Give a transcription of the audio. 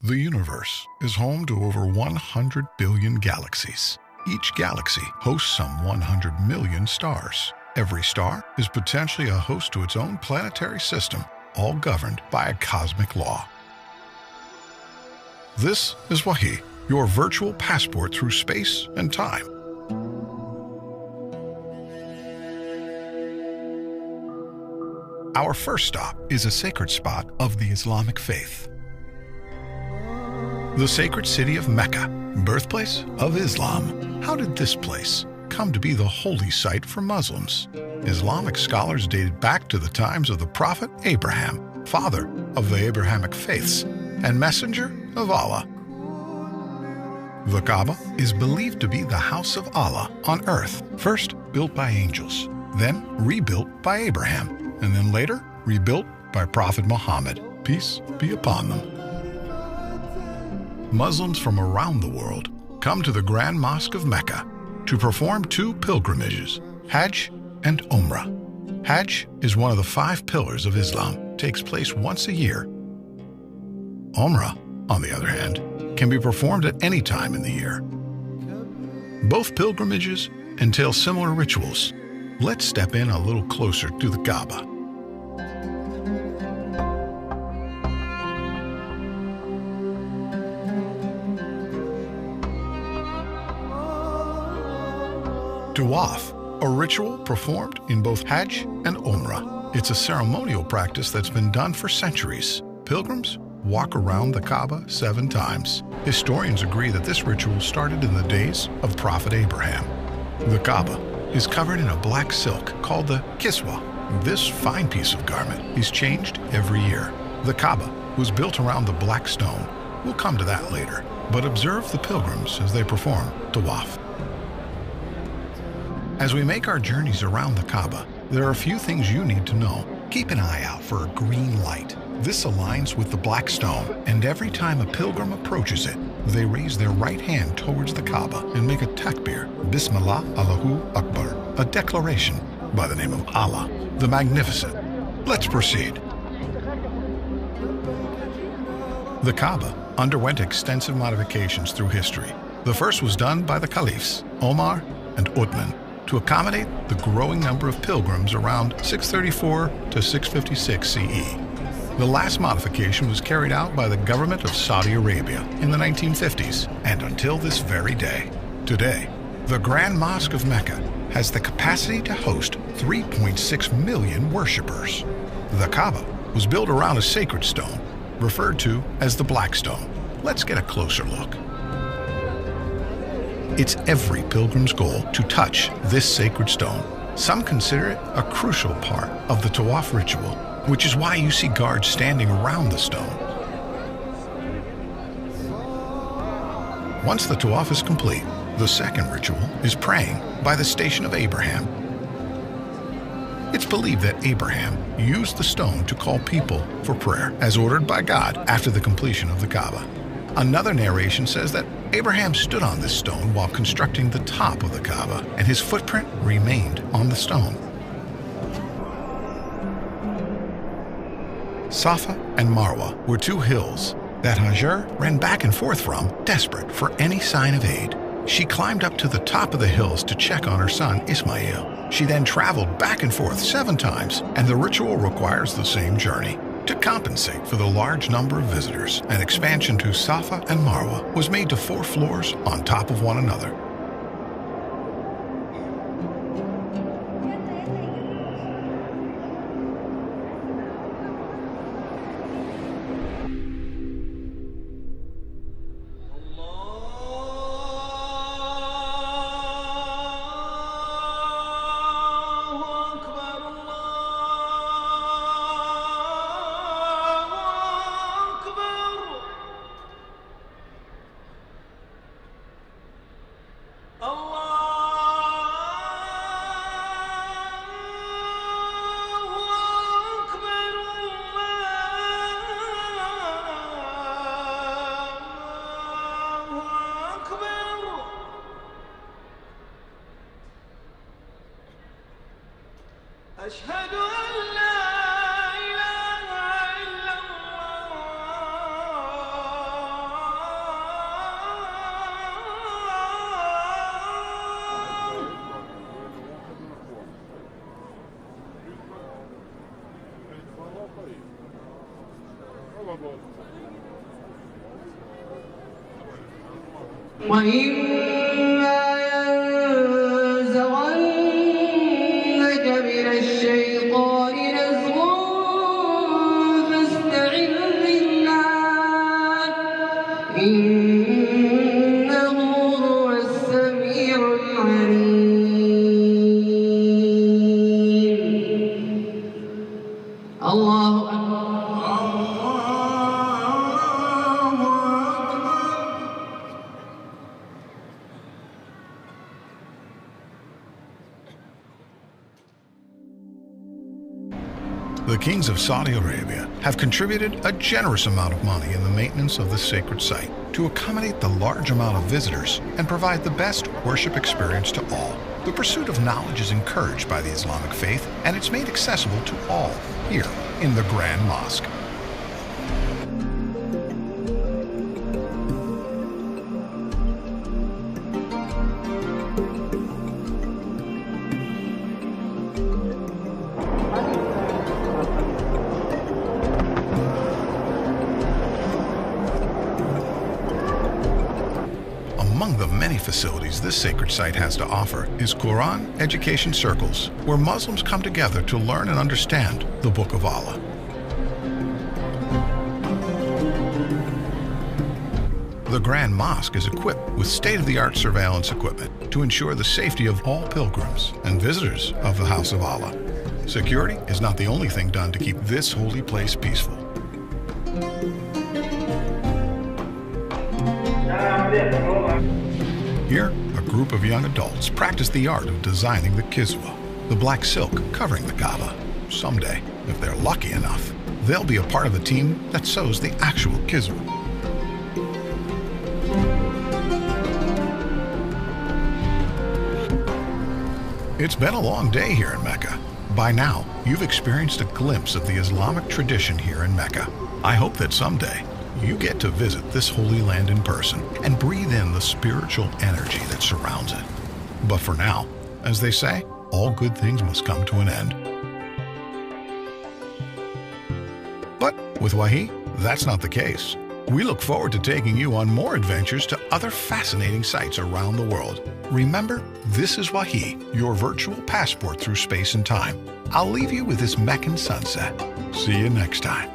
The universe is home to over 100 billion galaxies. Each galaxy hosts some 100 million stars. Every star is potentially a host to its own planetary system, all governed by a cosmic law. This is Wahi, your virtual passport through space and time. Our first stop is a sacred spot of the Islamic faith. The sacred city of Mecca, birthplace of Islam. How did this place come to be the holy site for Muslims? Islamic scholars dated back to the times of the Prophet Abraham, father of the Abrahamic faiths and messenger of Allah. The Kaaba is believed to be the house of Allah on earth, first built by angels, then rebuilt by Abraham, and then later rebuilt by Prophet Muhammad, peace be upon them. Muslims from around the world come to the Grand Mosque of Mecca to perform two pilgrimages, Hajj and Umrah. Hajj is one of the 5 pillars of Islam, takes place once a year. Umrah, on the other hand, can be performed at any time in the year. Both pilgrimages entail similar rituals. Let's step in a little closer to the Kaaba. Tawaf, a ritual performed in both Hajj and Umrah. It's a ceremonial practice that's been done for centuries. Pilgrims walk around the Kaaba 7 times. Historians agree that this ritual started in the days of Prophet Abraham. The Kaaba is covered in a black silk called the kiswa. This fine piece of garment is changed every year. The Kaaba was built around the black stone. We'll come to that later, but observe the pilgrims as they perform Tawaf. As we make our journeys around the Kaaba, there are a few things you need to know. Keep an eye out for a green light. This aligns with the black stone, and every time a pilgrim approaches it, they raise their right hand towards the Kaaba and make a takbir, Bismillah Allahu Akbar, a declaration by the name of Allah, the Magnificent. Let's proceed. The Kaaba underwent extensive modifications through history. The first was done by the caliphs, Omar and Uthman, to accommodate the growing number of pilgrims around 634 to 656 CE. The last modification was carried out by the government of Saudi Arabia in the 1950s and until this very day. Today, the Grand Mosque of Mecca has the capacity to host 3.6 million worshippers. The Kaaba was built around a sacred stone, referred to as the Black Stone. Let's get a closer look. It's every pilgrim's goal to touch this sacred stone. Some consider it a crucial part of the Tawaf ritual, which is why you see guards standing around the stone. Once the Tawaf is complete, the second ritual is praying by the Station of Abraham. It's believed that Abraham used the stone to call people for prayer, as ordered by God after the completion of the Kaaba. Another narration says that Abraham stood on this stone while constructing the top of the Kaaba, and his footprint remained on the stone. Safa and Marwa were 2 hills that Hajar ran back and forth from, desperate for any sign of aid. She climbed up to the top of the hills to check on her son Ismail. She then traveled back and forth 7 times, and the ritual requires the same journey. To compensate for the large number of visitors, an expansion to Safa and Marwa was made to 4 floors on top of one another. وإما ينزغنك من الشيطان نزغ فاستعذ بالله إنه هو السميع العليم. الله The kings of Saudi Arabia have contributed a generous amount of money in the maintenance of this sacred site to accommodate the large amount of visitors and provide the best worship experience to all. The pursuit of knowledge is encouraged by the Islamic faith, and it's made accessible to all here in the Grand Mosque. Among the many facilities this sacred site has to offer is Quran education circles, where Muslims come together to learn and understand the Book of Allah. The Grand Mosque is equipped with state-of-the-art surveillance equipment to ensure the safety of all pilgrims and visitors of the House of Allah. Security is not the only thing done to keep this holy place peaceful. Here, a group of young adults practice the art of designing the kiswa, the black silk covering the Kaaba. Someday, if they're lucky enough, they'll be a part of a team that sews the actual kiswa. It's been a long day here in Mecca. By now, you've experienced a glimpse of the Islamic tradition here in Mecca. I hope that someday you get to visit this holy land in person and breathe in the spiritual energy that surrounds it. But for now, as they say, all good things must come to an end. But with Wahi, that's not the case. We look forward to taking you on more adventures to other fascinating sites around the world. Remember, this is Wahi, your virtual passport through space and time. I'll leave you with this Meccan sunset. See you next time.